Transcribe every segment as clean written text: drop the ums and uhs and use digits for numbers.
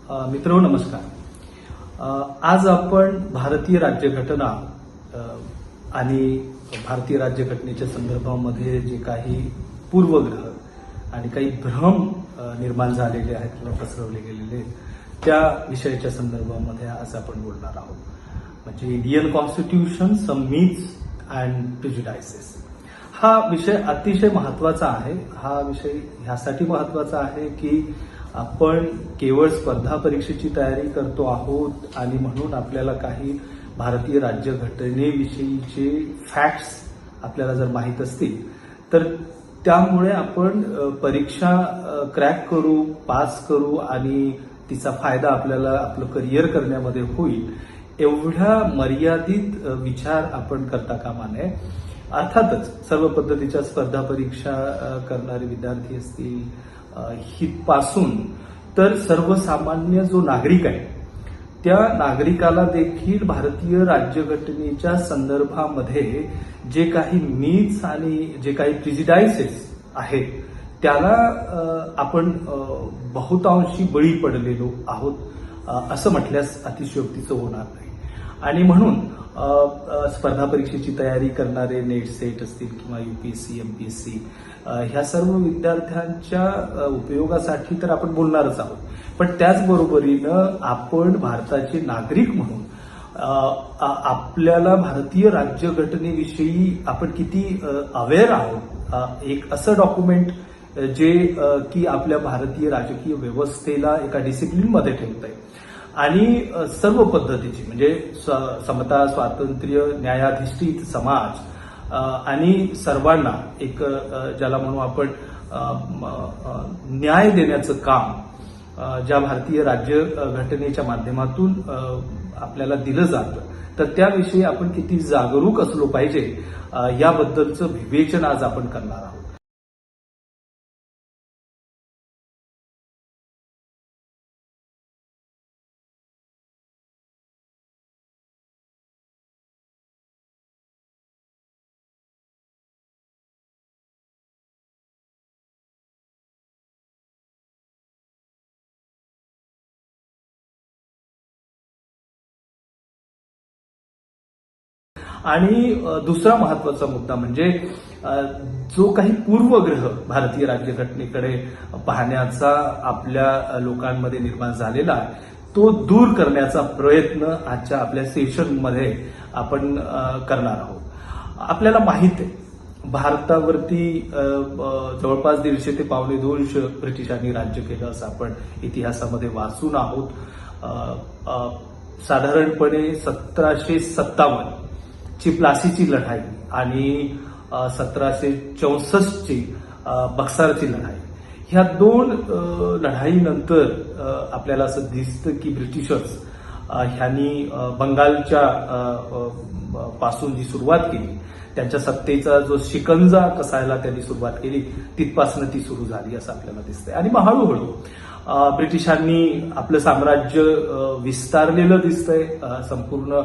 मित्रांनो नमस्कार. आज आपण भारतीय राज्यघटना आणि भारतीय राज्यघटनेच्या संदर्भामध्ये जे काही पूर्वग्रह आणि काही भ्रम निर्माण झालेले आहेत किंवा पसरवले गेलेले त्या विषयाच्या संदर्भामध्ये आज आपण बोलणार आहोत. म्हणजे Indian constitution, some myths and prejudices. हा विषय अतिशय महत्वाचा आहे. हा विषय ह्यासाठी महत्वाचा आहे की आपण केवळ स्पर्धा परीक्षेची तयारी करतो आहोत आणि म्हणून आपल्याला काही भारतीय राज्यघटनेविषयीचे फॅक्ट्स आपल्याला जर माहीत असतील तर त्यामुळे आपण परीक्षा क्रॅक करू, पास करू आणि तिचा फायदा आपल्याला आपलं करिअर करण्यामध्ये होईल एवढ्या मर्यादित विचार आपण करता कामा नये. अर्थातच सर्व पद्धतीच्या स्पर्धा परीक्षा करणारे विद्यार्थी असतील हितपासून तर सर्वसामान्य जो नागरिक आहे त्या नागरिकाला देखील भारतीय राज्यघटनेच्या संदर्भामध्ये जे काही मिथ्स आणि जे काही प्रिजुडायसेस आहेत त्याला आपण बहुतांशी बळी पडलेलो आहोत असं म्हटल्यास अतिशयोक्तीचं होणार नाही. आणि म्हणून स्पर्धा परीक्षेची तयारी करणारे नेट सेट असतील किंवा यूपीएससी, एमपीएससी ह्या सर्व विद्यार्थ्यांच्या उपयोगासाठी तर आपण बोलणारच आहोत. पण त्याचबरोबरीनं आपण भारताचे नागरिक म्हणून आपल्याला भारतीय राज्यघटनेविषयी आपण किती अवेअर आहोत, एक असं डॉक्युमेंट जे की आपल्या भारतीय राजकीय व्यवस्थेला एका डिसिप्लिनमध्ये ठेवतंय आणि सर्व पद्धतीची म्हणजे समता, स्वातंत्र्य, न्यायाधिष्ठित समाज आणि सर्वांना एक ज्याला म्हणू आपण न्याय देण्याचं काम ज्या भारतीय राज्यघटनेच्या माध्यमातून आपल्याला दिलं जातं तर त्याविषयी आपण किती जागरूक असलो पाहिजे याबद्दलचं विवेचन आज आपण करणार आहोत. आणि दुसरा महत्वाचा मुद्दा म्हणजे जो काही पूर्वग्रह भारतीय राज्यघटनेकडे पाहण्याचा आपल्या लोकांमध्ये निर्माण झालेला आहे तो दूर करण्याचा प्रयत्न आजच्या आपल्या सेशनमध्ये आपण करणार आहोत. आपल्याला माहित आहे भारतावरती जवळपास 150 ते 1.25 ब्रिटिशांनी राज्य केलं असं आपण इतिहासामध्ये वाचून आहोत. साधारणपणे 1757 ची प्लासीची लढाई आणि 1764 ची बक्सारची लढाई ह्या दोन लढाईनंतर आपल्याला असं दिसतं की ब्रिटिशर्स ह्यांनी बंगालच्या पासून जी सुरुवात केली त्यांच्या सत्तेचा जो शिकंजा कसायला त्यांनी सुरुवात केली तिथपासून ती सुरू झाली असं आपल्याला दिसतंय. आणि मग हळूहळू ब्रिटिशांनी आपलं साम्राज्य विस्तारलेलं दिसतंय. संपूर्ण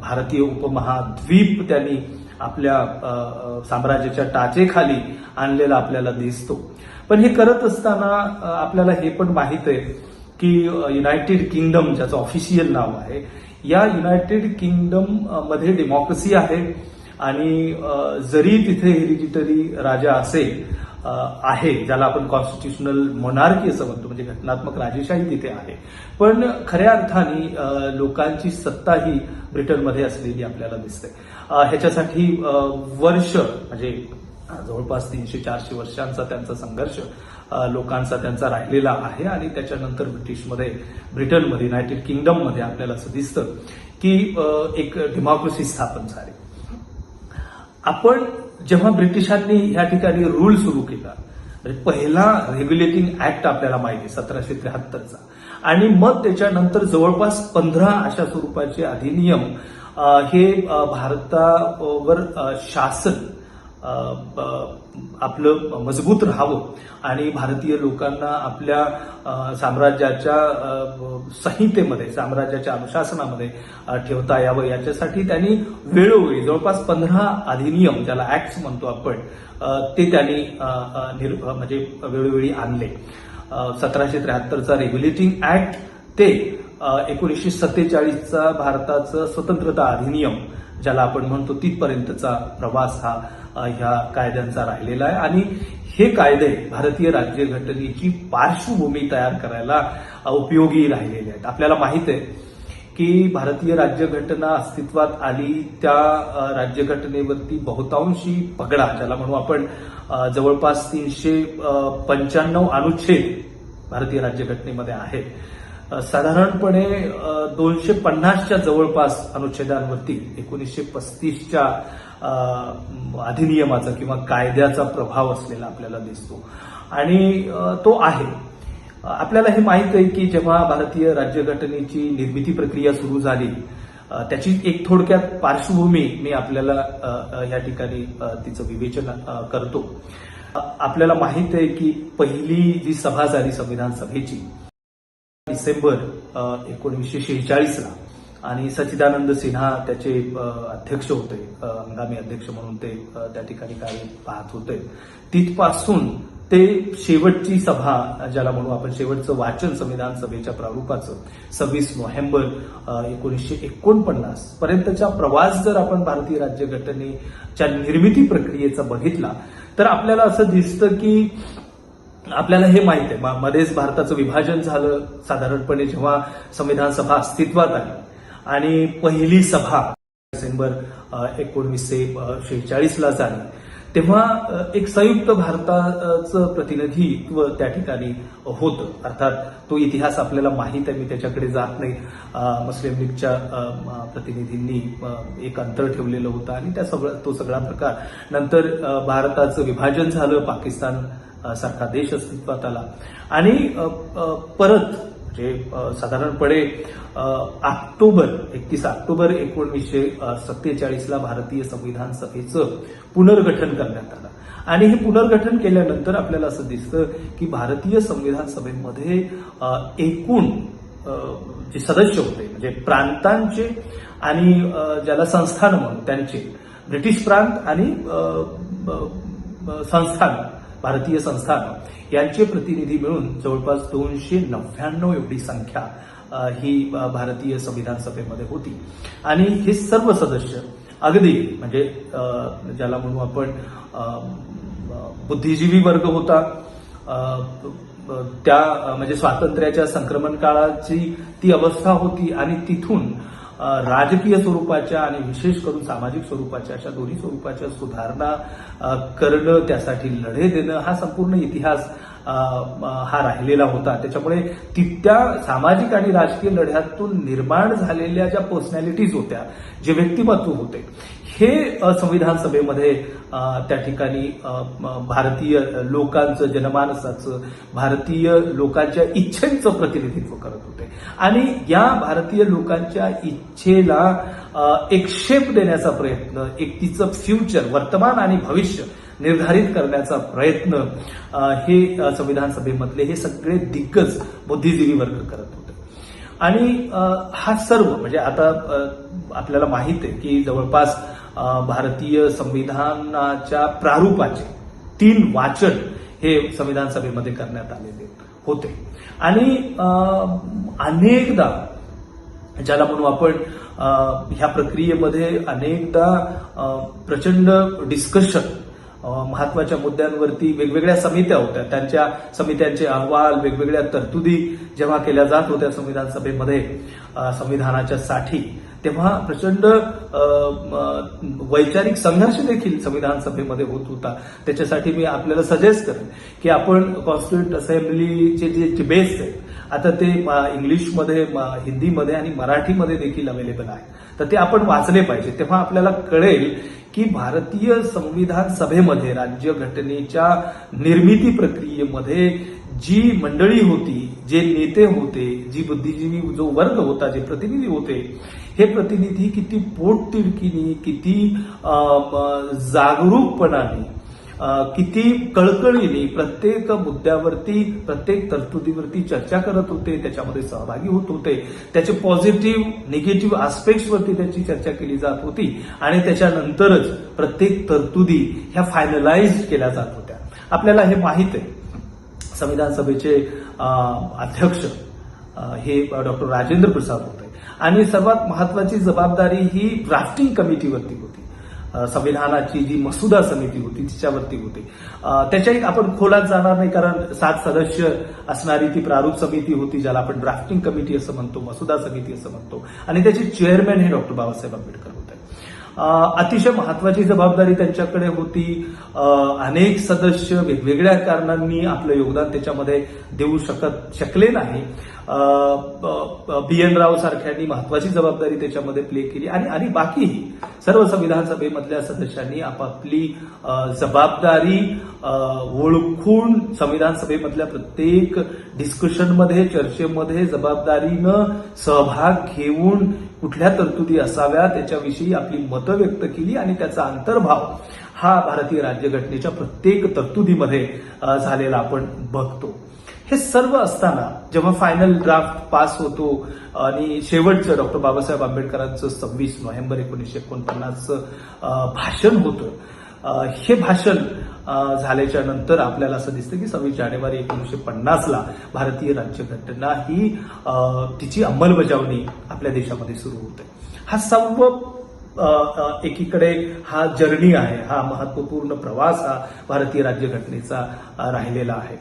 भारतीय उपमहाद्वीप त्यांनी आपल्या साम्राज्याच्या टाचेखाली आणलेला आपल्याला दिसतो. पण हे करत असताना आपल्याला हे पण माहित आहे की युनायटेड किंगडम ज्याचं ऑफिशियल नाव आहे या युनायटेड किंगडम मध्ये डेमोक्रेसी आहे आणि जरी तिथे हेरिडिटरी राजा असेल आहे ज्याला आपण कॉन्स्टिट्युशनल मोनार्की असं म्हणतो म्हणजे घटनात्मक राजेशाही तिथे आहे पण खऱ्या अर्थाने लोकांची सत्ता ही ब्रिटनमध्ये असलेली आपल्याला दिसते. ह्याच्यासाठी वर्ष म्हणजे जवळपास 300-400 वर्षांचा त्यांचा संघर्ष लोकांचा त्यांचा राहिलेला आहे आणि त्याच्यानंतर ब्रिटनमध्ये युनायटेड किंगडममध्ये आपल्याला असं दिसतं की एक डेमोक्रेसी स्थापन झाली. आपण जेव्हा ब्रिटिशांनी या ठिकाणी रूल सुरू केला म्हणजे पहिला रेग्युलेटिंग ऍक्ट आपल्याला माहिती 1773चा आणि मग त्याच्यानंतर जवळपास 15 अशा स्वरूपाचे अधिनियम हे भारतावर शासन आपलं मजबूत राहावं आणि भारतीय लोकांना आपल्या साम्राज्याच्या संहितेमध्ये साम्राज्याच्या अनुशासनामध्ये ठेवता यावं याच्यासाठी त्यांनी वेळोवेळी जवळपास 15 अधिनियम ज्याला ऍक्ट्स म्हणतो आपण ते त्यांनी म्हणजे वेळोवेळी आणले. 1773चा रेग्युलेटिंग ऍक्ट ते 1947चा भारताचं स्वतंत्रता अधिनियम ज्याला आपण म्हणतो तिथपर्यंतचा प्रवास हा ह्या कायद्यांचा राहिलेला आहे. आणि हे कायदे भारतीय राज्यघटनेची पार्श्वभूमी तयार करायला उपयोगी राहिलेले आहेत. आपल्याला माहित आहे की भारतीय राज्यघटना अस्तित्वात आली त्या राज्यघटनेवरती बहुतांशी पगडा ज्याला म्हणू आपण जवळपास 395 अनुच्छेद भारतीय राज्यघटनेमध्ये आहेत. साधारणपणे 250च्या जवळपास अनुच्छेदांवरती 1935च्या अधिनियमाचा किंवा कायद्याचा प्रभाव असलेला आपल्याला दिसतो आणि तो आहे. आपल्याला हे माहित आहे की जेव्हा भारतीय राज्यघटनेची निर्मिती प्रक्रिया सुरू झाली त्याची एक थोडक्यात पार्श्वभूमी मी आपल्याला या ठिकाणी तिचं विवेचन करतो. आपल्याला माहित आहे की पहिली जी सभा झाली संविधान सभेची डिसेंबर 1946ला आणि सच्चिदानंद सिन्हा त्याचे अध्यक्ष होते, हंगामी अध्यक्ष म्हणून ते त्या ठिकाणी कार्य पाहत होते. तिथपासून ते शेवटची सभा ज्याला म्हणू आपण शेवटचं वाचन संविधान सभेच्या प्रारूपाचं 26 नोव्हेंबर 1949 पर्यंतचा प्रवास जर आपण भारतीय राज्यघटनेच्या निर्मिती प्रक्रियेचा बघितला तर आपल्याला असं दिसतं की आपल्याला हे माहित आहे मध्येच भारताचं विभाजन झालं साधारणपणे जेव्हा संविधान सभा अस्तित्वात आली आणि पहिली सभा डिसेंबर 1946ला झाली तेव्हा एक संयुक्त भारताचं प्रतिनिधित्व त्या ठिकाणी होतं. अर्थात तो इतिहास आपल्याला माहित आहे, मी त्याच्याकडे जात नाही. मुस्लिम लीगच्या प्रतिनिधींनी एक अंतर ठेवलेलं होतं आणि तो सगळा प्रकार नंतर भारताचं विभाजन झालं, पाकिस्तान सारखा देश अस्तित्वात आला आणि परत म्हणजे साधारणपणे 31 ऑक्टोबर 1947ला भारतीय संविधान सभेचं पुनर्गठन करण्यात आलं आणि हे पुनर्गठन केल्यानंतर आपल्याला असं दिसतं की भारतीय संविधान सभेमध्ये एकूण जे सदस्य होते म्हणजे प्रांतांचे आणि ज्याला संस्थान म्हणून त्यांचे ब्रिटिश प्रांत आणि संस्थान भारतीय संस्थान यांचे प्रतिनिधी मिळून जवळपास 299 एवढी संख्या ही भारतीय संविधान सभेमध्ये होती आणि हे सर्व सदस्य अगदी म्हणजे ज्याला म्हणू आपण बुद्धिजीवी वर्ग होता, त्या म्हणजे स्वातंत्र्याच्या संक्रमण काळाची ती अवस्था होती आणि तिथून राजकीय स्वरूपाच्या आणि विशेष करून सामाजिक स्वरूपाच्या अशा दोन्ही स्वरूपाच्या सुधारणा करणं, त्यासाठी लढे देणं हा संपूर्ण इतिहास हा राहिलेला होता. त्याच्यामुळे त्या सामाजिक आणि राजकीय लढ्यातून निर्माण झालेल्या ज्या पर्सनॅलिटीज होत्या, जे व्यक्तिमत्व होते, हे संविधान सभेमध्ये त्या ठिकाणी भारतीय लोकांचं जनमानसाचं भारतीय लोकांच्या इच्छेचं प्रतिनिधित्व करत होते आणि या भारतीय लोकांच्या इच्छेला एक शेप देण्याचा प्रयत्न, एक तिचं फ्युचर वर्तमान आणि भविष्य निर्धारित करण्याचा प्रयत्न हे संविधान सभेमधले हे सगळे दिग्गज बुद्धिजीवी वर्ग करत होते. आणि हा सर्व म्हणजे आता आपल्याला माहित आहे की जवळपास भारतीय संविधानाच्या प्रारूपाचे 3 वाचन हे संविधान सभेमध्ये करण्यात आलेले होते आणि अनेकदा ज्याला म्हणू आपण ह्या प्रक्रियेमध्ये अनेकदा प्रचंड डिस्कशन महत्वाच्या मुद्द्यांवरती वेगवेगळ्या समित्या होत्या, त्यांच्या समित्यांचे अहवाल वेगवेगळ्या तरतुदी जेव्हा केल्या जात होत्या संविधान सभेमध्ये संविधानाच्या साठी, तेव्हा प्रचंड वैचारिक संघर्ष देखील संविधान सभेमध्ये होत होता. त्याच्यासाठी मी आपल्याला सजेस्ट करेन की आपण कॉन्स्टिट्यूंट असेंब्लीचे जे डिबेट्स आहेत आता ते इंग्लिशमध्ये, हिंदीमध्ये आणि मराठीमध्ये देखील अवेलेबल आहे, तर ते आपण वाचले पाहिजे. तेव्हा आपल्याला कळेल की भारतीय संविधान सभेमध्ये राज्यघटनेच्या निर्मिती प्रक्रियेमध्ये जी मंडळी होती, जे नेते होते, जी बुद्धिजीवी जो वर्ग होता, जे प्रतिनिधी होते, हे प्रतिनिधी किती पोटतिडकीने, किती जागरूकपणाने, किती कळकळीने प्रत्येक मुद्द्यावरती, प्रत्येक तरतुदीवरती चर्चा करत होते, त्याच्यामध्ये सहभागी होत होते, त्याचे पॉझिटिव्ह निगेटिव्ह आस्पेक्ट्सवरती त्याची चर्चा केली जात होती आणि त्याच्यानंतरच प्रत्येक तरतुदी ह्या फायनलाइज केल्या जात होत्या. आपल्याला हे माहित आहे संविधान सभेचे अध्यक्ष हे डॉक्टर राजेंद्र प्रसाद होते आणि सर्वात महत्वाची जबाबदारी ही ड्राफ्टिंग कमिटीवरती होती. संविधानाची जी मसुदा समिती होती तिच्यावरती होती. त्याच्याही आपण खोलात जाणार नाही, कारण 7 सदस्य असणारी ती प्रारूप समिती होती, ज्याला आपण ड्राफ्टिंग कमिटी असं म्हणतो, मसुदा समिती असं म्हणतो, आणि त्याचे चेअरमॅन हे डॉक्टर बाबासाहेब आंबेडकर होते. अतिशय महत्वाची जबाबदारी त्यांच्याकडे होती. अनेक सदस्य वेगवेगळ्या कारणांनी आपलं योगदान त्याच्यामध्ये देऊ शकले नाही. BN राव सारख्यांनी महत्वाची जबाबदारी त्याच्यामध्ये प्ले केली आणि बाकीही सर्व संविधान सभेमधल्या सदस्यांनी आपापली जबाबदारी ओळखून संविधान सभेमधल्या प्रत्येक डिस्कशनमध्ये, चर्चेमध्ये जबाबदारीनं सहभाग घेऊन कुठल्या तरतुदी असाव्या त्याच्याविषयी आपली मतं व्यक्त केली आणि त्याचा अंतर्भाव हा भारतीय राज्यघटनेच्या प्रत्येक तरतुदीमध्ये झालेला आपण बघतो. हे सर्व असताना जेव्हा फायनल ड्राफ्ट पास होतो आणि शेवटचं डॉक्टर बाबासाहेब आंबेडकरांचं 26 नोव्हेंबर 1949 भाषण होतं, हे भाषण झाल्याच्या नंतर आपल्याला असं दिसतं की 26 जानेवारी 1950ला भारतीय राज्यघटना ही तिची अंमलबजावणी आपल्या देशामध्ये सुरू होते. हा सर्व एकीकडे हा जर्नी आहे, हा महत्वपूर्ण प्रवास हा भारतीय राज्यघटनेचा राहिलेला आहे.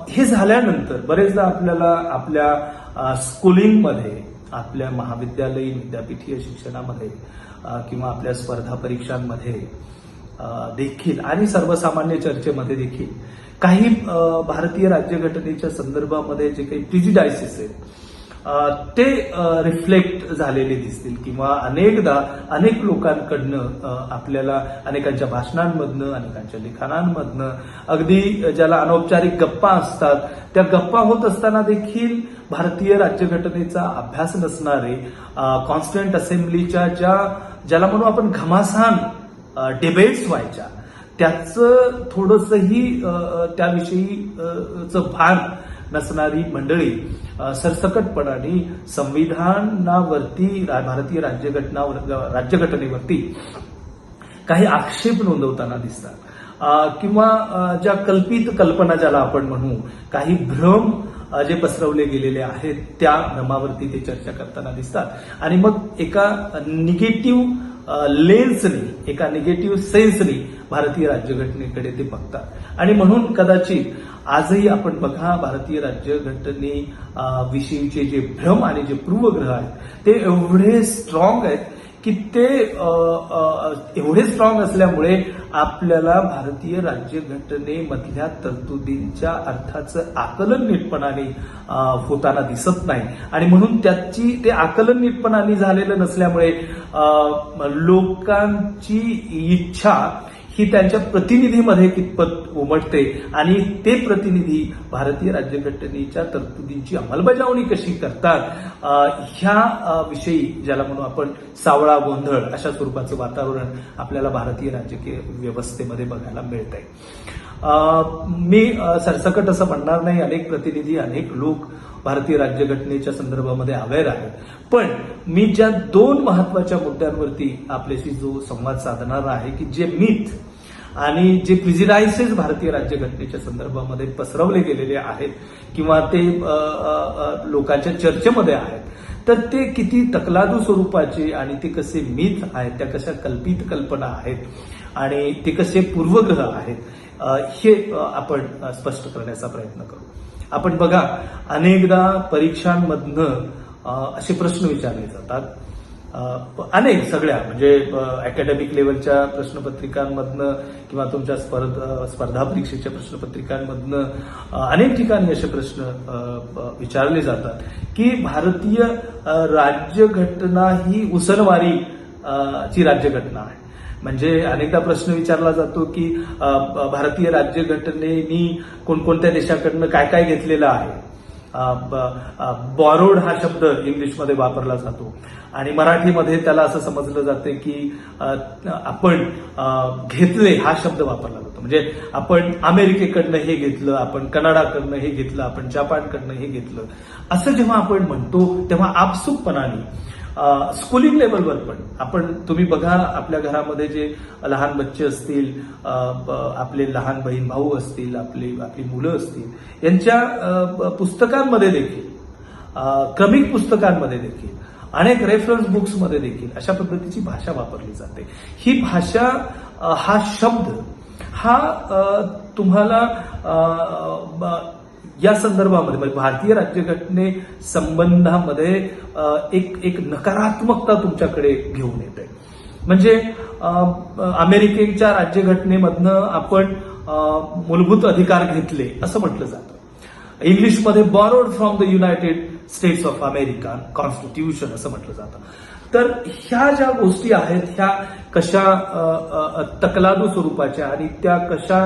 हे झाल्यानंतर बरेचदा आपल्याला आपल्या स्कूलिंगमध्ये, आपल्या महाविद्यालयीन विद्यापीठीय शिक्षणामध्ये किंवा आपल्या स्पर्धा परीक्षांमध्ये देखील आणि सर्वसामान्य चर्चेमध्ये देखील काही भारतीय राज्यघटनेच्या संदर्भामध्ये जे काही प्रिजिडायसेस आहेत ते रिफ्लेक्ट झालेले दिसतील किंवा अनेकदा अनेक लोकांकडनं आपल्याला अनेकांच्या भाषणांमधनं, अनेकांच्या लिखाणांमधनं, अगदी ज्याला अनौपचारिक गप्पा असतात त्या गप्पा होत असताना देखील भारतीय राज्यघटनेचा अभ्यास नसणारे, कॉन्स्टिट्युएंट असेंब्लीच्या ज्याला म्हणू आपण घमासान डिबेट्स व्हायच्या, त्याचं थोडंसंही त्याविषयीचं भान नसणारी मंडळी सरसकटपणाने संविधानावरती, भारतीय राज्यघटनेवरती काही आक्षेप नोंदवताना दिसतात किंवा ज्या कल्पित कल्पना ज्याला आपण म्हणू, काही भ्रम जे पसरवले गेलेले आहेत त्या भ्रमावरती ते चर्चा करताना दिसतात आणि मग एका निगेटिव्ह लेन्सने, एका निगेटिव्ह सेन्सने भारतीय राज्यघटनेकडे ते बघतात. आणि म्हणून कदाचित आजही आपण बघा, भारतीय राज्यघटने विषयीचे जे भ्रम आणि जे पूर्वग्रह आहेत ते एवढे स्ट्रॉंग आहेत की ते एवढे स्ट्रॉंग असल्यामुळे आपल्याला भारतीय राज्यघटनेमधल्या तरतुदींच्या अर्थाचं आकलन नीटपणाने होताना दिसत नाही. आणि म्हणून ते आकलन नीटपणाने झालेलं नसल्यामुळे लोकांची इच्छा ही त्यांच्या प्रतिनिधीमध्ये कितपत उमटते आणि ते प्रतिनिधी भारतीय राज्यघटनेच्या तरतुदींची अंमलबजावणी कशी करतात ह्या विषयी, ज्याला म्हणू आपण सावळा गोंधळ, अशा स्वरूपाचं वातावरण आपल्याला भारतीय राजकीय व्यवस्थेमध्ये बघायला मिळतंय. मी सरसकट असं म्हणणार नाही, अनेक प्रतिनिधी, अनेक लोक भारतीय राज्यघटनेच्या संदर्भामध्ये अवेअर आहेत, पण मी ज्या 2 महत्वाच्या मुद्द्यांवरती आपल्याशी जो संवाद साधणार आहे की जे मिथ आणि जे प्रिजिडायसेस भारतीय राज्यघटनेच्या संदर्भामध्ये पसरवले गेलेले आहेत किंवा ते लोकांच्या चर्चेमध्ये आहेत, तर ते किती तकलादू स्वरूपाचे आणि ते कसे मिथ आहेत, त्या कशा कल्पित कल्पना आहेत आणि ते कसे पूर्वग्रह आहेत हे आपण स्पष्ट करण्याचा प्रयत्न करू. आपण बघा, अनेकदा परीक्षांमधनं असे प्रश्न विचारले जातात, अनेक सगळ्या म्हणजे अकॅडमिक लेवलच्या प्रश्नपत्रिकांमधनं किंवा तुमच्या स्पर्धा परीक्षेच्या प्रश्नपत्रिकांमधनं अनेक ठिकाणी असे प्रश्न विचारले जातात की भारतीय राज्यघटना ही उसनवारी ची राज्यघटना आहे. म्हणजे अनेकदा प्रश्न विचारला जातो की भारतीय राज्यघटनेनी कोणकोणत्या देशाकडनं काय काय घेतलेलं आहे. बॉरोड हा शब्द इंग्लिशमध्ये वापरला जातो आणि मराठीमध्ये त्याला असं समजलं जाते की आपण घेतले हा शब्द वापरला जातो. म्हणजे आपण अमेरिकेकडनं हे घेतलं, आपण कनाडाकडनं हे घेतलं, आपण जपानकडनं हे घेतलं, असं जेव्हा आपण म्हणतो तेव्हा आपसुकपणाने स्कूलिंग लेवलवर पण तुम्ही बघा, आपल्या घरामध्ये जे लहान बच्चे असतील, आपले लहान बहीण भाऊ असतील, आपली मुलं असतील, यांच्या पुस्तकांमध्ये देखील, क्रमिक पुस्तकांमध्ये देखील, अनेक रेफरन्स बुक्समध्ये देखील अशा पद्धतीची भाषा वापरली जाते. ही भाषा, हा शब्द हा तुम्हाला या संदर्भामध्ये म्हणजे भारतीय राज्यघटने संबंधामध्ये एक नकारात्मकता तुमच्याकडे घेऊन येते. म्हणजे अमेरिकेच्या राज्यघटनेमधनं आपण मूलभूत अधिकार घेतले असं म्हटलं जातं. इंग्लिशमध्ये borrowed from the United states of America constitution असं म्हटलं जातं. तर ह्या ज्या गोष्टी आहेत ह्या कशा तकलादू स्वरूपाच्या आणि त्या कशा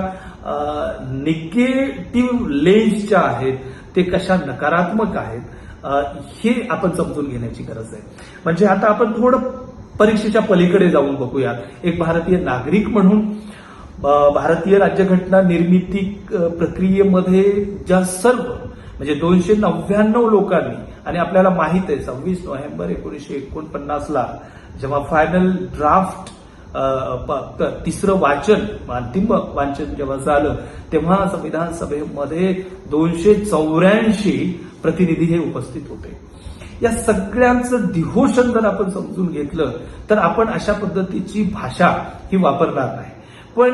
निगेटिव्ह लेन्सच्या आहेत, ते कशा नकारात्मक आहेत, हे आपण समजून घेण्याची गरज आहे. म्हणजे आता आपण थोडं परीक्षेच्या पलीकडे जाऊन बघूया. एक भारतीय नागरिक म्हणून भारतीय राज्यघटना निर्मिती प्रक्रियेमध्ये ज्या सर्व म्हणजे 299 लोकांनी, आणि आपल्याला माहित आहे 26 नोव्हेंबर 1949ला जेव्हा फायनल ड्राफ्ट तिसरं वाचन, अंतिम वाचन जेव्हा झालं, तेव्हा संविधान सभेमध्ये 284 प्रतिनिधी हे उपस्थित होते. या सगळ्यांचं डिव्होशन जर आपण समजून घेतलं तर आपण अशा पद्धतीची भाषा ही वापरणार नाही. पण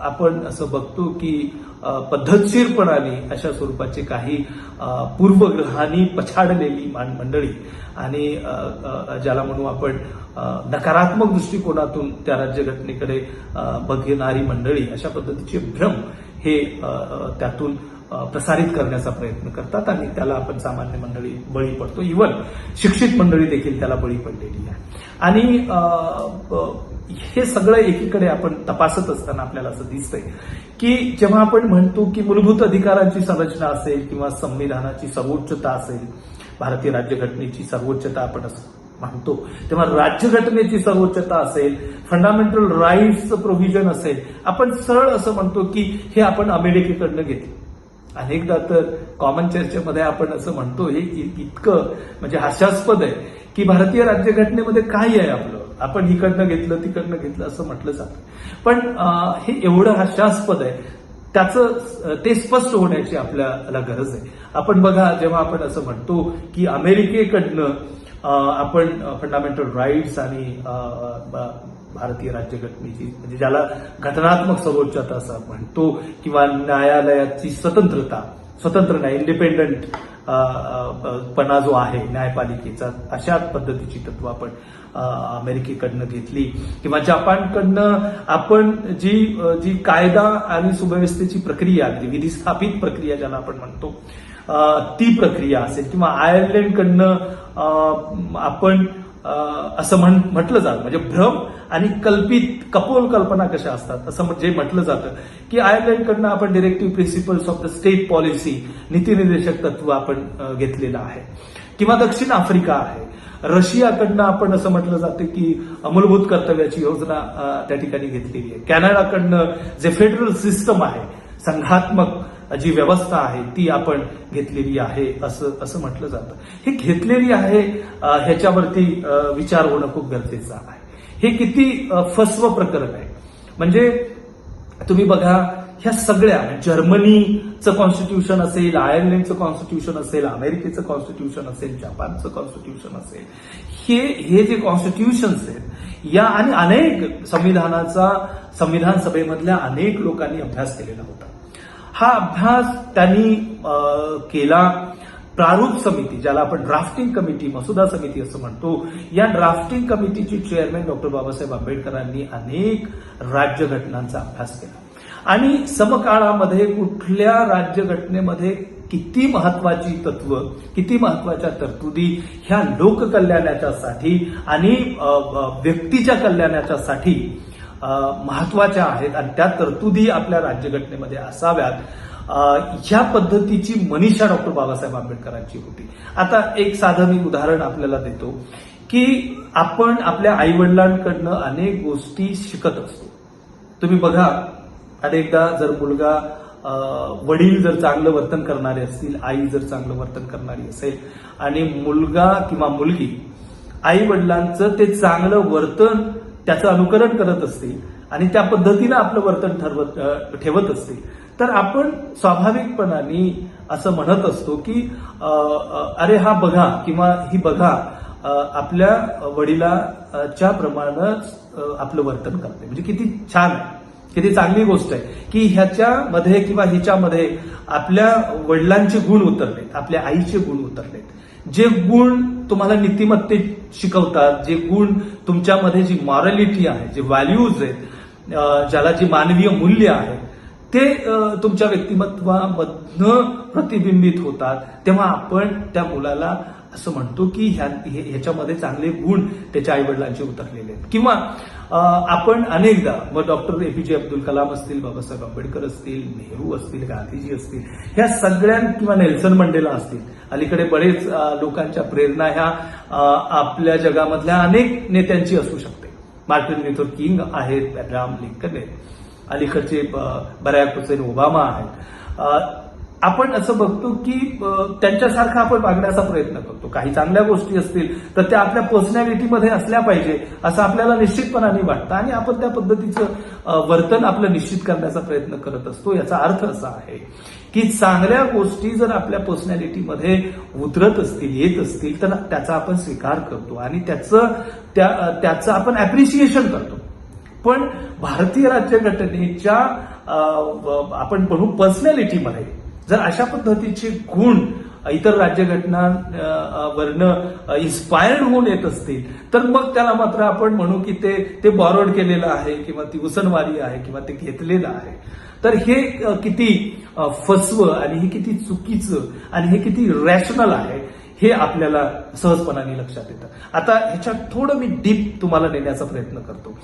आपण असं बघतो की पद्धतशीरपणाने अशा स्वरूपाचे काही पूर्वग्रहांनी पछाडलेली मंडळी आणि ज्याला म्हणू आपण नकारात्मक दृष्टिकोनातून त्या राज्यघटनेकडे बघणारी मंडळी, अशा पद्धतीचे भ्रम हे त्यातून प्रसारित करण्याचा प्रयत्न करतात आणि त्याला आपण सामान्य मंडळी बळी पडतो. इव्हन शिक्षित मंडळी देखील त्याला बळी पडलेली आहे. आणि हे सगळं एकीकडे आपण तपासत असताना आपल्याला असं दिसतंय की जेव्हा आपण म्हणतो की मूलभूत अधिकारांची संरचना असेल किंवा संविधानाची सर्वोच्चता असेल, भारतीय राज्यघटनेची सर्वोच्चता आपण असं म्हणतो, तेव्हा राज्यघटनेची सर्वोच्चता असेल, फंडामेंटल राईट्सचं प्रोव्हिजन असेल, आपण सरळ असं म्हणतो की हे आपण अमेरिकेकडनं घेतलं. अनेकदा तर कॉमन चर्चेमध्ये आपण असं म्हणतो, हे इतकं म्हणजे हास्यास्पद आहे की भारतीय राज्यघटनेमध्ये काय आहे आपलं, आपण इकडनं घेतलं तिकडनं घेतलं असं म्हटलं जातं. पण हे एवढं हास्यास्पद आहे, त्याचं ते स्पष्ट होण्याची आपल्याला गरज आहे. आपण बघा, जेव्हा आपण असं म्हणतो की अमेरिकेकडनं आपण फंडामेंटल राईट्स आणि भारतीय राज्यघटनेची म्हणजे ज्याला घटनात्मक सर्वोच्चता असं म्हणतो किंवा न्यायालयाची स्वतंत्र नाही, इंडिपेंडंट पणा जो आहे न्यायपालिकेचा, अशा पद्धतीची तत्व आपण अमेरिकेकडनं घेतली. किंवा जपानकडनं आपण जी कायदा आणि सुव्यवस्थेची प्रक्रिया, विधिस्थापित प्रक्रिया ज्याला आपण म्हणतो, ती प्रक्रिया असेल, किंवा आयर्लंडकडनं आपण असं म्हटलं जातं, म्हणजे भ्रम आणि कपोल कल्पना कशा असतात असं जे म्हटलं जातं की आयर्लंडकडनं आपण directive principles of the state policy, नीतिनिर्देशक तत्व आपण घेतलेलं आहे. किंवा दक्षिण आफ्रिका आहे. रशियाकडनं आपण असं म्हटलं जातं की मूलभूत कर्तव्याची योजना त्या ठिकाणी घेतलेली आहे. कॅनडाकडनं जे फेडरल सिस्टम आहे, संघात्मक जी व्यवस्था आहे ती आपण घेतलेली आहे असं म्हटलं जातं. हे घेतलेली आहे ह्याच्यावरती विचार होणं खूप गरजेचं आहे. हे किती फसवं प्रकरण आहे. म्हणजे तुम्ही बघा, ह्या सगळ्या जर्मनीचं कॉन्स्टिट्यूशन असेल, आयर्लंडचं कॉन्स्टिट्यूशन असेल, अमेरिकेचं कॉन्स्टिट्यूशन असेल, जपानचं कॉन्स्टिट्यूशन असेल, हे जे कॉन्स्टिट्यूशन्स आहेत या आणि अनेक संविधान सभेमधल्या अनेक लोकांनी अभ्यास केलेला होता. हा अभ्यास त्यांनी केला. प्रारूप समिती, ज्याला आपण ड्राफ्टिंग कमिटी, मसुदा समिती असं म्हणतो, या ड्राफ्टिंग कमिटीचे चेअरमॅन डॉक्टर बाबासाहेब आंबेडकरांनी अनेक राज्यघटनांचा अभ्यास केला आणि समकाळामध्ये कुठल्या राज्यघटनेमध्ये किती महत्वाची तत्व, किती महत्वाच्या तरतुदी ह्या लोककल्याणाच्यासाठी आणि व्यक्तीच्या कल्याणाच्यासाठी महत्वाच्या आहेत आणि त्या तरतुदी आपल्या राज्यघटनेमध्ये असाव्यात, ह्या पद्धतीची मनीषा डॉक्टर बाबासाहेब आंबेडकरांची होती. आता एक साधं मी उदाहरण आपल्याला देतो की आपण आपल्या आईवडिलांकडनं अनेक गोष्टी शिकत असतो. तुम्ही बघा, अनेकदा जर मुलगा वडील जर चांगलं वर्तन करणारे असतील, आई जर चांगलं वर्तन करणारी असेल आणि मुलगा किंवा मुलगी आई वडिलांचं ते चांगलं वर्तन त्याचं अनुकरण करत असतील आणि त्या पद्धतीनं आपलं वर्तन ठेवत असतील, तर आपण स्वाभाविकपणाने असं म्हणत असतो की अरे हा बघा किंवा ही बघा आपल्या वडिलाच्या प्रमाणेच आपलं वर्तन करते. म्हणजे किती छान आहे, किती चांगली गोष्ट आहे की ह्याच्यामध्ये किंवा हिच्यामध्ये आपल्या वडिलांचे गुण उतरलेत, आपल्या आईचे गुण उतरलेत. जे गुण तुम्हाला नीतिमत्ते शिकवतात, जे गुण तुमच्यामध्ये जी मॉरॅलिटी आहे, जे व्हॅल्यूज आहेत, ज्याला जी मानवीय मूल्य आहे, ते तुमच्या व्यक्तिमत्वामधनं प्रतिबिंबित होतात, तेव्हा आपण त्या मुलाला असं म्हणतो की ह्याच्यामध्ये चांगले गुण त्याच्या आई वडिलांचे उतरलेले आहेत. किंवा आपण अनेकदा मग डॉक्टर एपीजे अब्दुल कलाम असतील, बाबासाहेब आंबेडकर असतील, नेहरू असतील, गांधीजी असतील, ह्या सगळ्या किंवा नेल्सन मंडेला असतील, अलीकडे बरेच लोकांच्या प्रेरणा ह्या आपल्या जगामधल्या अनेक नेत्यांची असू शकते. मार्टिन लुथर किंग आहेत, अब्राहम लिंकन आहेत, अलीकडचे बराक हुसेन ओबामा आहेत. आपण असं बघतो की त्यांच्यासारखं आपण वागण्याचा प्रयत्न करतो. काही चांगल्या गोष्टी असतील तर त्या आपल्या पर्सनॅलिटीमध्ये असल्या पाहिजे असं आपल्याला निश्चितपणाने वाटतं आणि आपण त्या पद्धतीचं वर्तन आपलं निश्चित करण्याचा प्रयत्न करत असतो. याचा अर्थ असा आहे की चांगल्या गोष्टी जर आपल्या पर्सनॅलिटीमध्ये उतरत असतील, येत असतील, तर त्याचा आपण स्वीकार करतो आणि त्याचं आपण अप्रिशिएशन करतो. पण भारतीय राज्यघटनेच्या आपण म्हणू पर्सनॅलिटीमध्ये जर अशा पद्धतीचे गुण इतर राज्यघटनांवरनं इन्स्पायर्ड होऊन येत असतील, तर मग त्याला मात्र आपण म्हणू की ते बॉरोड केलेलं आहे किंवा ती उसनवारी आहे किंवा ते घेतलेलं आहे. तर हे किती फसवं आणि हे किती चुकीचं आणि हे किती रॅशनल आहे हे आपल्याला सहजपणाने लक्षात येतं. आता ह्याच्यात थोडं मी डीप तुम्हाला देण्याचा प्रयत्न करतो.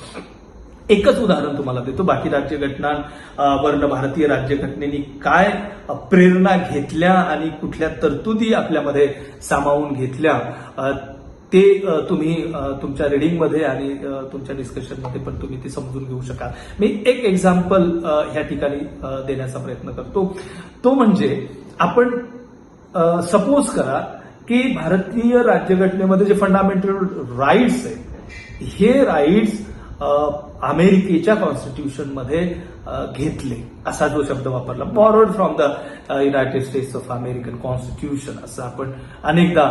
एकच उदाहरण तुम्हाला देतो. बाकी राज्यघटनांवरनं भारतीय राज्यघटनेने काय प्रेरणा घेतल्या आणि कुठल्या तरतुदी आपल्यामध्ये सामावून घेतल्या ते तुम्ही तुमच्या रिडिंगमध्ये आणि तुमच्या डिस्कशनमध्ये पण तुम्ही ते समजून घेऊ शकाल. मी एक एक्झाम्पल ह्या ठिकाणी देण्याचा प्रयत्न करतो. तो म्हणजे आपण सपोज करा की भारतीय राज्यघटनेमध्ये जे फंडामेंटल राईट्स आहेत, हे राईट्स अमेरिकेच्या कॉन्स्टिट्यूशनमध्ये घेतले, असा जो शब्द वापरला, borrowed from the United states of American constitution, असं आपण अनेकदा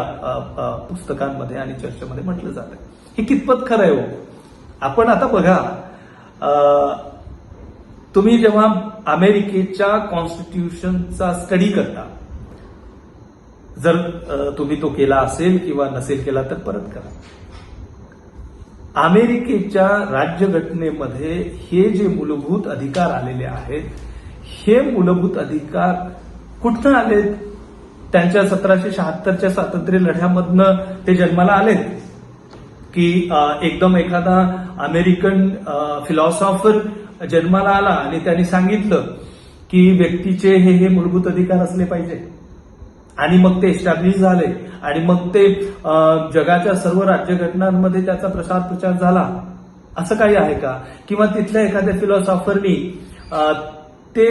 पुस्तकांमध्ये आणि चर्चेमध्ये म्हटलं जातं. हे कितपत खरं आहे हो? आपण आता बघा, तुम्ही जेव्हा अमेरिकेच्या कॉन्स्टिट्यूशनचा स्टडी करता, जर तुम्ही तो केला असेल किंवा नसेल केला तर परत करा. अमेरिकेच्या राज्यघटनेमध्ये हे जे मूलभूत अधिकार आलेले आहेत, हे मूलभूत अधिकार कुठनं आलेत? त्यांच्या 1776च्या स्वातंत्र्य लढ्यामधनं ते जन्माला आलेत की एकदम एखादा अमेरिकन फिलॉसॉफर जन्माला आला आणि त्यांनी सांगितलं की व्यक्तीचे हे मूलभूत अधिकार असले पाहिजे आणि मग ते एस्टॅब्लिश झाले आणि मग ते जगाच्या सर्व राज्यघटनांमध्ये त्याचा प्रचार झाला, असं काही आहे का? किंवा तिथल्या एखाद्या फिलॉसॉफरनी ते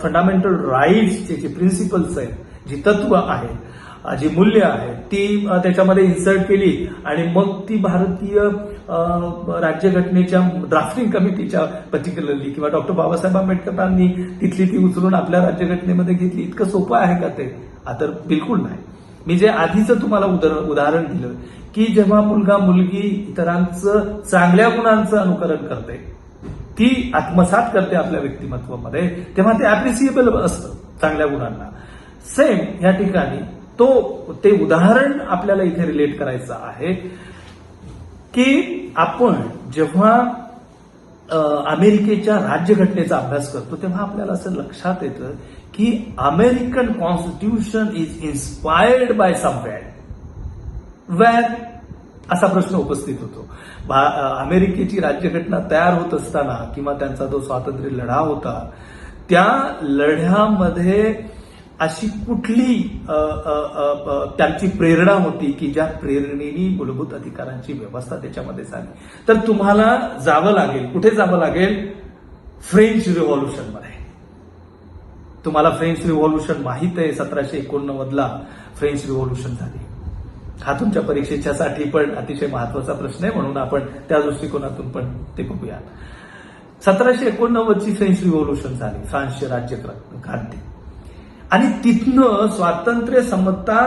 फंडामेंटल राईट्सचे जे प्रिन्सिपल्स आहेत, जी तत्व आहेत, जी मूल्य आहेत, ती त्याच्यामध्ये इन्सर्ट केली आणि मग ती भारतीय राज्यघटनेच्या ड्राफ्टिंग कमिटीच्या पर्टिक्युलरली किंवा डॉक्टर बाबासाहेब आंबेडकरांनी तिथली ती उचलून आपल्या राज्यघटनेमध्ये घेतली. इतकं सोपं आहे का ते? आता बिलकुल नाही. मी जे आधीचं तुम्हाला उदाहरण दिलं की जेव्हा मुलगा मुलगी इतरांचं चांगल्या गुणांचं अनुकरण करते, ती आत्मसात करते आपल्या व्यक्तिमत्वामध्ये, तेव्हा ते अप्रिसिएबल असतं चांगल्या गुणांना. सेम या ठिकाणी ते उदाहरण आपल्याला इथे रिलेट करायचं आहे की आपण जेव्हा अमेरिकेच्या राज्यघटनेचा अभ्यास करतो तेव्हा आपल्याला असं लक्षात येतं की American constitution is inspired bye somewhere असा प्रश्न उपस्थित होतो. अमेरिकेची राज्यघटना तयार होत असताना किंवा त्यांचा जो स्वातंत्र्य लढा होता, त्या लढ्यामध्ये अशी कुठली त्यांची प्रेरणा होती की ज्या प्रेरणेने मूलभूत अधिकारांची व्यवस्था त्याच्यामध्ये झाली? तर तुम्हाला जावं लागेल, कुठे जावं लागेल? फ्रेंच रिव्हॉल्युशनमध्ये. तुम्हाला फ्रेंच रिव्हॉल्युशन माहित आहे, 1789 फ्रेंच रिव्हॉल्युशन झाली. हा तुमच्या परीक्षेच्यासाठी पण अतिशय महत्वाचा प्रश्न आहे, म्हणून आपण त्या दृष्टिकोनातून पण ते बघूया. 1789 फ्रेंच रिव्हॉल्युशन झाली, फ्रान्सचे राज्य क्रांती. आणि तिथनं स्वातंत्र्य, समता,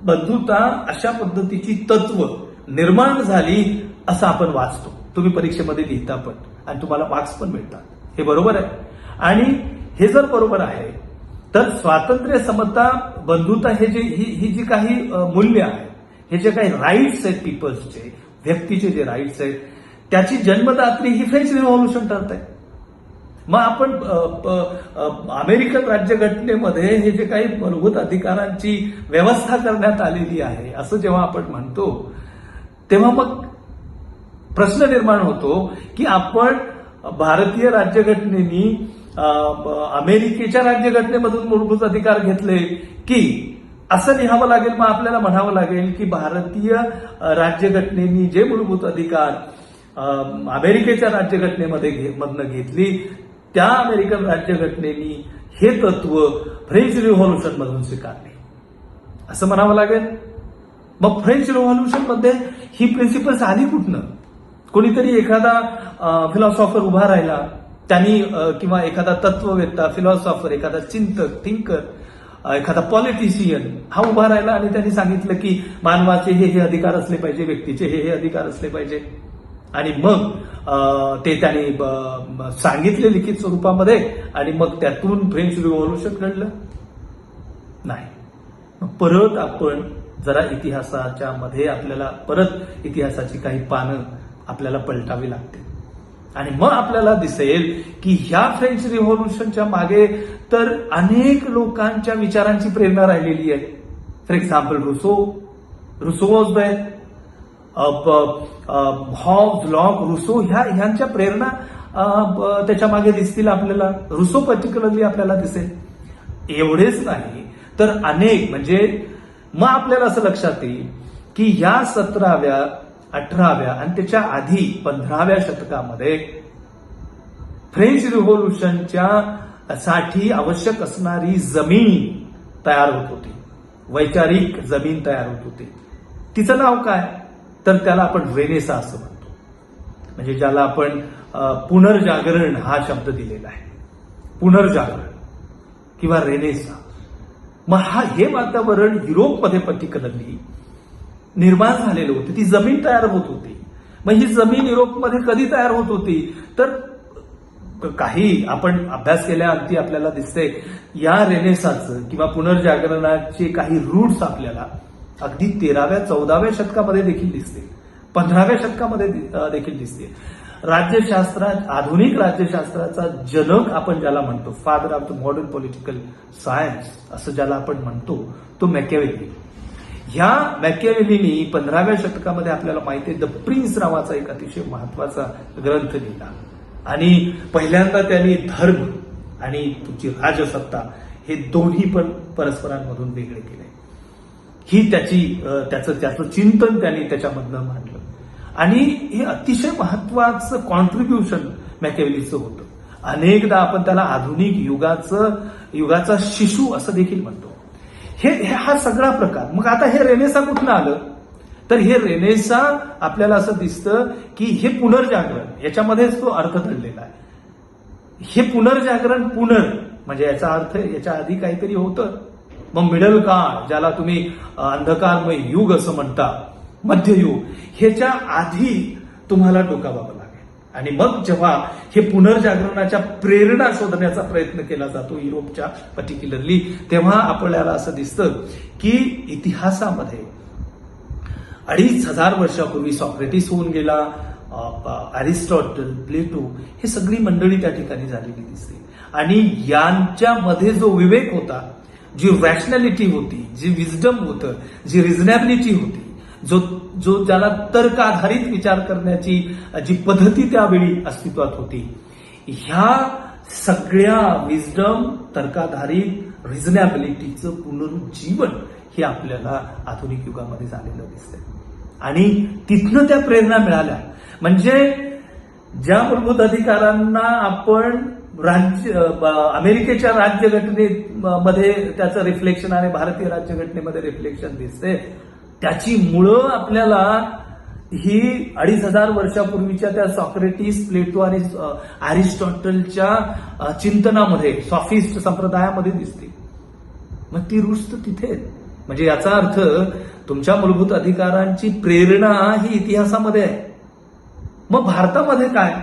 बंधुता अशा पद्धतीची तत्व निर्माण झाली असं आपण वाचतो. तुम्ही परीक्षेमध्ये लिहिता पण आणि तुम्हाला मार्क्स पण मिळतात. हे बरोबर आहे. आणि हे जर बरोबर आहे तर स्वातंत्र्य, समता, बंधुता हे जे ही जी काही मूल्य आहे, हे जे काही राईट्स आहेत पीपल्सचे, व्यक्तीचे जे राईट्स आहेत, त्याची जन्मदात्री ही फ्रेंच रिव्हॉल्युशन ठरत आहे. मग आपण अमेरिकन राज्यघटनेमध्ये हे जे काही मूलभूत अधिकारांची व्यवस्था करण्यात आलेली आहे असं जेव्हा आपण म्हणतो, तेव्हा मग प्रश्न निर्माण होतो की आपण भारतीय राज्यघटनेनी अमेरिकेच्या राज्यघटनेमधून मूलभूत अधिकार घेतले की असं लिहावं लागेल. मग आपल्याला म्हणावं लागेल की भारतीय राज्यघटनेनी जे मूलभूत अधिकार अमेरिकेच्या राज्यघटनेमध्ये मधनं घेतली, त्या अमेरिकन राज्यघटनेनी हे तत्व फ्रेंच रिव्हॉल्युशन मधून स्वीकारले असं म्हणावं लागेल. मग फ्रेंच रिव्हॉल्युशन मध्ये ही प्रिन्सिपल्स आली कुठनं? कोणीतरी एखादा फिलॉसॉफर उभा राहिला, त्यांनी किंवा एखादा तत्ववेत्ता, फिलॉसॉफर, एखादा चिंतक, थिंकर, एखादा पॉलिटिशियन हा उभा राहिला आणि त्यांनी सांगितलं की मानवाचे हे अधिकार असले पाहिजे, व्यक्तीचे हे अधिकार असले पाहिजे. आणि मग ते त्यांनी सांगितले लिखित स्वरूपामध्ये आणि मग त्यातून फ्रेंच रिव्हॉल्युशन घडलं नाही. परत आपण जरा इतिहासाच्या मध्ये आपल्याला परत इतिहासाची काही पानं आपल्याला पलटावी लागतील आणि मग आपल्याला दिसेल की ह्या फ्रेंच रिव्हॉल्युशनच्या मागे तर अनेक लोकांच्या विचारांची प्रेरणा राहिलेली आहे. For example Rousseau was there, Hobbes, Locke, Rousseau ह्यांच्या प्रेरणा त्याच्या मागे दिसतील आपल्याला. रुसो पर्टिक्युलरली आपल्याला दिसेल. एवढेच नाही तर अनेक, म्हणजे मग आपल्याला असं लक्षात येईल की या 17व्या, 18व्या आणि त्याच्या आधी 15व्या शतकामध्ये फ्रेंच रिव्हॉल्युशनच्या साठी आवश्यक असणारी जमीन तयार होत होती, वैचारिक जमीन तयार होत होती. तिचं नाव काय? तर त्याला आपण रेनेसा असं म्हणतो, म्हणजे ज्याला आपण पुनर्जागरण हा शब्द दिलेला आहे. पुनर्जागरण किंवा रेनेसा. मग हे वातावरण युरोपमध्ये पर्टिक्युलरली निर्माण झालेलं होतं. ती जमीन तयार होत होती. मग ही जमीन युरोपमध्ये कधी तयार होत होती? तर काही आपण अभ्यास केल्याअंती आपल्याला दिसते या रेनेसाचं किंवा पुनर्जागरणाचे काही रूट्स आपल्याला अगदी 13व्या 14व्या शतकामध्ये देखील दिसते, 15व्या शतकामध्ये देखील दिसते. राज्यशास्त्रात, आधुनिक राज्यशास्त्राचा जनक आपण ज्याला म्हणतो, father of the modern political science असं ज्याला आपण म्हणतो, तो मॅकियावेली. ह्या मॅकियावेलीनी 15व्या शतकामध्ये आपल्याला माहिती आहे द प्रिन्स नावाचा एक अतिशय महत्वाचा ग्रंथ लिहिला आणि पहिल्यांदा त्यांनी धर्म आणि तुमची राजसत्ता हे दोन्ही पण परस्परांमधून वेगळे केले. ही त्याचं चिंतन त्यांनी त्याच्यामधनं मांडलं आणि हे अतिशय महत्वाचं कॉन्ट्रीब्युशन मॅकियावेलीचं होतं. अनेकदा आपण त्याला आधुनिक युगाचा शिशु असं देखील म्हणतो. हा सगळा प्रकार. मग आता हे रेनेसा कुठनं आलं? तर हे रेनेसा आपल्याला असं दिसतं की हे पुनर्जागरण, याच्यामध्येच तो अर्थ दडलेला आहे. हे पुनर्जागरण, म्हणजे याचा अर्थ याच्या आधी काहीतरी होतं. मग मिडल काळ, ज्याला तुम्ही अंधकारमय युग असं म्हणता, मध्ययुग, ह्याच्या आधी तुम्हाला डोकावावं लागेल. आणि मग जेव्हा हे पुनर्जागरणाच्या प्रेरणा शोधण्याचा प्रयत्न केला जातो युरोपच्या पर्टिक्युलरली, तेव्हा आपल्याला असं दिसतं की इतिहासामध्ये 2500 वर्षापूर्वी सॉक्रेटिस होऊन गेला, अरिस्टॉटल, प्लेटो, हे सगळी मंडळी त्या ठिकाणी झालेली दिसते. आणि यांच्यामध्ये जो विवेक होता, जी रॅशनॅलिटी होती, जी विजडम होतं, जी रिझनेबिलिटी होती, जो ज्याला तर्क आधारित विचार करण्याची जी पद्धती त्यावेळी अस्तित्वात होती, ह्या सगळ्या विजडम, तर्काधारित, रिझनेबिलिटीचं पुनरुज्जीवन हे आपल्याला आधुनिक युगामध्ये झालेलं दिसतंय. आणि तिथनं त्या प्रेरणा मिळाल्या. म्हणजे ज्या मूलभूत अधिकारांना आपण अमेरिकेच्या राज्यघटनेमध्ये त्याचं रिफ्लेक्शन आणि भारतीय राज्यघटनेमध्ये रिफ्लेक्शन दिसते, त्याची मुळं आपल्याला ही 2500 वर्षापूर्वीच्या त्या सॉक्रेटिस, प्लेटो आणि अरिस्टॉटलच्या चिंतनामध्ये, सॉफिस्ट संप्रदायामध्ये दिसते. मग ती रूट्स तर तिथे. म्हणजे याचा अर्थ तुमच्या मूलभूत अधिकारांची प्रेरणा ही इतिहासामध्ये आहे. मग भारतामध्ये काय?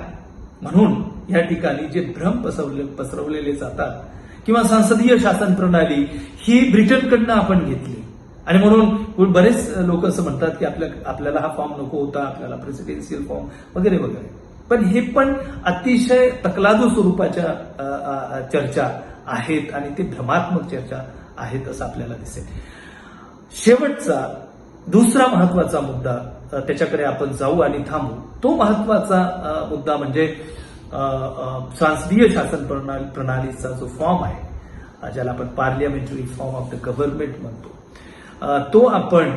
म्हणून या ठिकाणी जे भ्रम पसरवलेले जातात किंवा संसदीय शासन प्रणाली ही ब्रिटनकडनं आपण घेतली आणि म्हणून बरेच लोक असं म्हणतात की आपल्याला हा फॉर्म नको होता, आपल्याला प्रेसिडेन्शियल फॉर्म वगैरे वगैरे. पण हे पण अतिशय तकलादू स्वरूपाच्या चर्चा आहेत आणि ते भ्रमात्मक चर्चा आहेत असं आपल्याला दिसेल. शेवटचा दुसरा महत्वाचा मुद्दा, त्याच्याकडे आपण जाऊ आणि थांबू. तो महत्वाचा मुद्दा म्हणजे संसदीय शासन प्रणालीचा जो फॉर्म आहे, ज्याला आपण parliamentary form of the government म्हणतो, तो आपण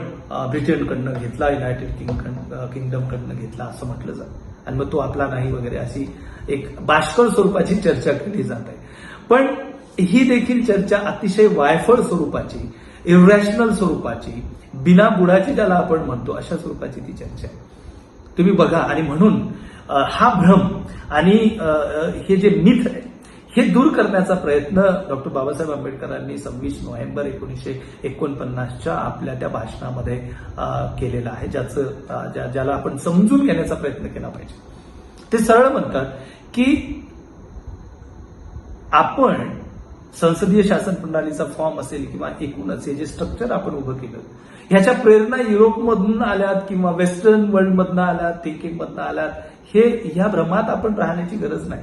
ब्रिटनकडनं घेतला, युनायटेड किंगडमकडनं घेतला असं म्हटलं जातं. आणि मग तो आपला नाही वगैरे अशी एक बाष्कळ स्वरूपाची चर्चा केली जात आहे. पण ही देखील चर्चा अतिशय वायफळ स्वरूपाची, इरॅशनल स्वरूपाची, बिना बुडाची ज्याला आपण म्हणतो अशा स्वरूपाची ती चर्चा आहे. तुम्ही बघा. आणि म्हणून हा भ्रम आणि हे जे मिथ आहे हे दूर करण्याचा प्रयत्न डॉक्टर बाबासाहेब आंबेडकरांनी 26 नोव्हेंबर 1949च्या आपल्या त्या भाषणामध्ये केलेलं आहे, ज्याला आपण समजून घेण्याचा प्रयत्न केला पाहिजे. ते सरळ म्हणतात की आपण संसदीय शासन प्रणालीचा फॉर्म असेल किंवा एकूणच हे जे स्ट्रक्चर आपण उभं केलं, ह्याच्या प्रेरणा युरोपमधून आल्यात किंवा वेस्टर्न वर्ल्डमधनं आल्यात, थिंकिंगमधनं आल्यात, ह्या भ्रमात आपण राहण्याची गरज नाही.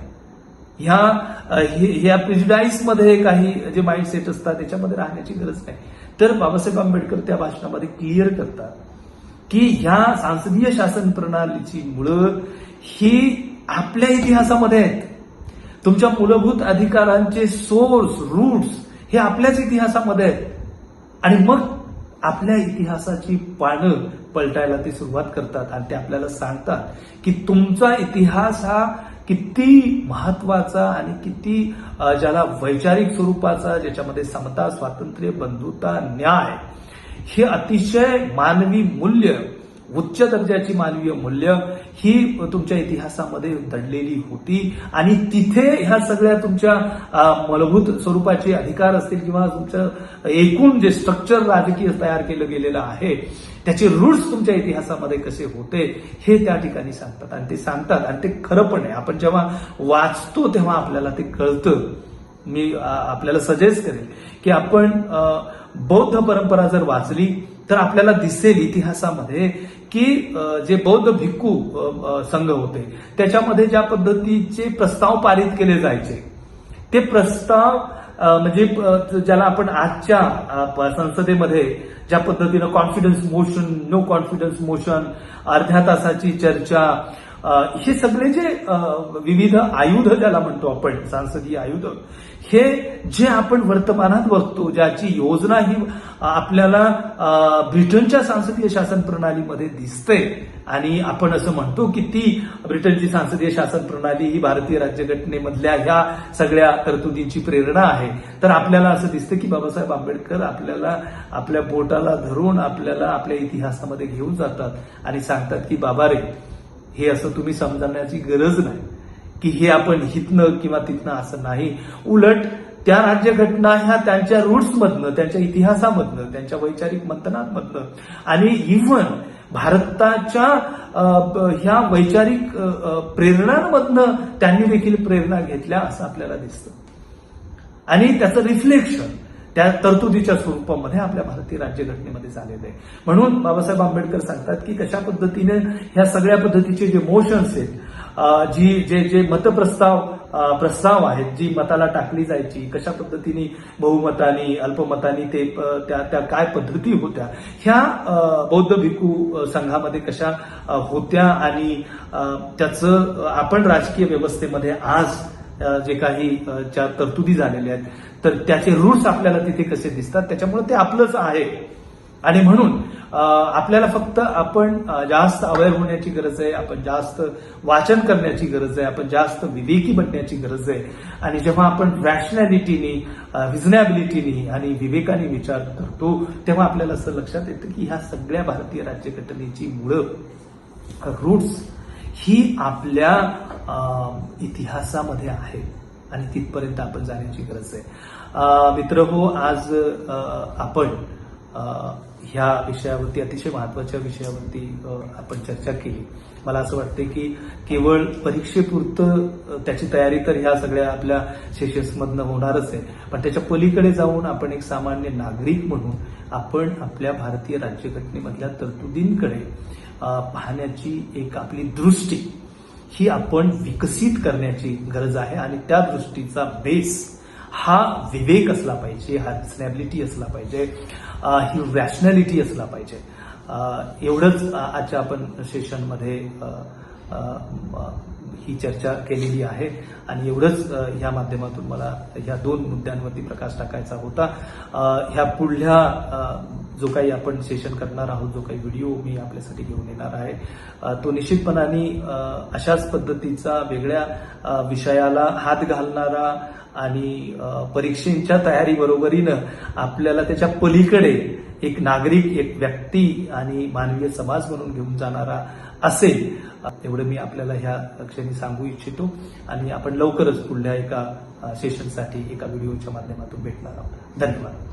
ह्या प्रिजुडाईसमध्ये काही जे माइंडसेट असतात त्याच्यामध्ये राहण्याची गरज नाही. तर बाबासाहेब आंबेडकर त्या भाषणामध्ये क्लिअर करतात की ह्या संसदीय शासन प्रणालीची मुळं ही आपल्या इतिहासामध्ये आहेत. तुमच्या मूलभूत अधिकारांचे सोर्स, रूट्स हे आपल्याच इतिहासामध्ये आहेत. आणि मग आपल्या इतिहासाची पानं पलटायला ते सुरुवात करतात आणि ते आपल्याला सांगतात की तुमचा इतिहास हा किती महत्वाचा आणि किती ज्याला वैचारिक स्वरूपाचा, ज्याच्यामध्ये समता, स्वातंत्र्य, बंधुता, न्याय हे अतिशय मानवी मूल्य, उच्च दर्जाची मानवीय मूल्य ही तुमच्या इतिहासामध्ये दडलेली होती. आणि तिथे ह्या सगळ्या तुमच्या मूलभूत स्वरूपाचे अधिकार असतील किंवा तुमचं एकूण जे स्ट्रक्चर राजकीय तयार केलं गेलेलं आहे त्याचे रूट्स तुमच्या इतिहासामध्ये कसे होते हे त्या ठिकाणी सांगतात. आणि ते सांगतात आणि ते खरं पण आहे. आपण जेव्हा वाचतो तेव्हा आपल्याला ते कळतं. मी आपल्याला सजेस्ट करेन की आपण बौद्ध परंपरा जर वाचली तर आपल्याला दिसेल इतिहासामध्ये की जे बौद्ध भिक्खू संघ होते त्याच्यामध्ये ज्या पद्धतीचे प्रस्ताव पारित केले जायचे, ते प्रस्ताव म्हणजे ज्याला आपण आजच्या संसदेमध्ये ज्या पद्धतीनं confidence motion, no confidence motion, अर्ध्या तासाची चर्चा, हे सगळे जे विविध आयुध ज्याला म्हणतो आपण, संसदीय आयुध, हे जे आपण वर्तमानात बघतो, ज्याची योजना ही आपल्याला ब्रिटनच्या संसदीय शासन प्रणालीमध्ये दिसते. आणि आपण असं म्हणतो की ती ब्रिटनची संसदीय शासन प्रणाली ही भारतीय राज्यघटनेमधल्या ह्या सगळ्या तरतुदींची प्रेरणा आहे. तर आपल्याला असं दिसतं की बाबासाहेब आंबेडकर आपल्याला आपल्या बोटाला धरून आपल्याला आपल्या इतिहासामध्ये घेऊन जातात आणि सांगतात की बाबा रे, हे असं तुम्ही समजण्याची गरज नाही की हे आपण हितनं किंवा तिथनं असं नाही. उलट त्या राज्यघटना ह्या त्यांच्या रूट्समधनं, त्यांच्या इतिहासामधनं, त्यांच्या वैचारिक मंथनांमधनं आणि इव्हन भारताच्या ह्या वैचारिक प्रेरणांमधनं त्यांनी देखील प्रेरणा घेतल्या असं आपल्याला दिसतं. आणि त्याचं रिफ्लेक्शन त्या तरतुदीच्या स्वरूपामध्ये आपल्या भारतीय राज्यघटनेमध्ये झालेलं आहे. म्हणून बाबासाहेब आंबेडकर सांगतात की कशा पद्धतीने ह्या सगळ्या पद्धतीचे जे मोशन्स आहेत, जे प्रस्ताव आहेत, जी मताला टाकली जायची, कशा पद्धतीने बहुमतानी, अल्पमतानी ते त्या काय पद्धती होत्या, ह्या बौद्ध भिक्खू संघामध्ये कशा होत्या आणि त्याचं आपण राजकीय व्यवस्थेमध्ये आज जे काही ज्या तरतुदी झालेल्या आहेत तर त्याचे रूट्स आपल्याला तिथे कसे दिसतात, त्याच्यामुळे ते आपलंच आहे आणि म्हणून आपल्याला फक्त आपण जास्त अवेअर होण्याची गरज आहे, आपण जास्त वाचन करण्याची गरज आहे, आपण जास्त विवेकी बनण्याची गरज आहे. आणि जेव्हा आपण रॅशनॅलिटीनी, रिझनेबिलिटीनी आणि विवेकाने विचार करतो तेव्हा आपल्याला असं लक्षात येतं की ह्या सगळ्या भारतीय राज्यघटनेची मुळं, रूट्स ही आपल्या इतिहासामध्ये आहे आणि तिथपर्यंत आपण जाण्याची गरज आहे. मित्रहो, आज आपण ह्या विषयावरती, अतिशय महत्वाच्या विषयावरती आपण चर्चा केली. मला असं वाटतं की केवळ परीक्षेपुरतं त्याची तयारी तर ह्या सगळ्या आपल्या सेशन्समधनं होणारच आहे, पण त्याच्या पलीकडे जाऊन आपण एक सामान्य नागरिक म्हणून आपण आपल्या भारतीय राज्यघटनेमधल्या तरतुदींकडे पाहण्याची एक आपली दृष्टी ही आपण विकसित करण्याची गरज आहे. आणि त्या दृष्टीचा बेस हा विवेक असला पाहिजे, हा रिझनेबिलिटी असला पाहिजे, ही रॅशनॅलिटी असला पाहिजे. एवढंच आजच्या आपण सेशनमध्ये ही चर्चा केलेली आहे आणि एवढंच ह्या माध्यमातून मला ह्या 2 मुद्द्यांवरती प्रकाश टाकायचा होता. ह्या पुढल्या जो काही आपण सेशन करणार आहोत, जो काही व्हिडिओ मी आपल्यासाठी घेऊन येणार आहे, तो निश्चितपणाने अशाच पद्धतीचा वेगळ्या विषयाला हात घालणारा आणि परीक्षेच्या तयारीबरोबरीनं आपल्याला त्याच्या पलीकडे एक नागरिक, एक व्यक्ती आणि मानवीय समाज म्हणून घेऊन जाणारा असेल, एवढं मी आपल्याला ह्या क्षणी सांगू इच्छितो. आणि आपण लवकरच पुढल्या एका सेशनसाठी एका व्हिडिओच्या माध्यमातून भेटणार आहोत. धन्यवाद.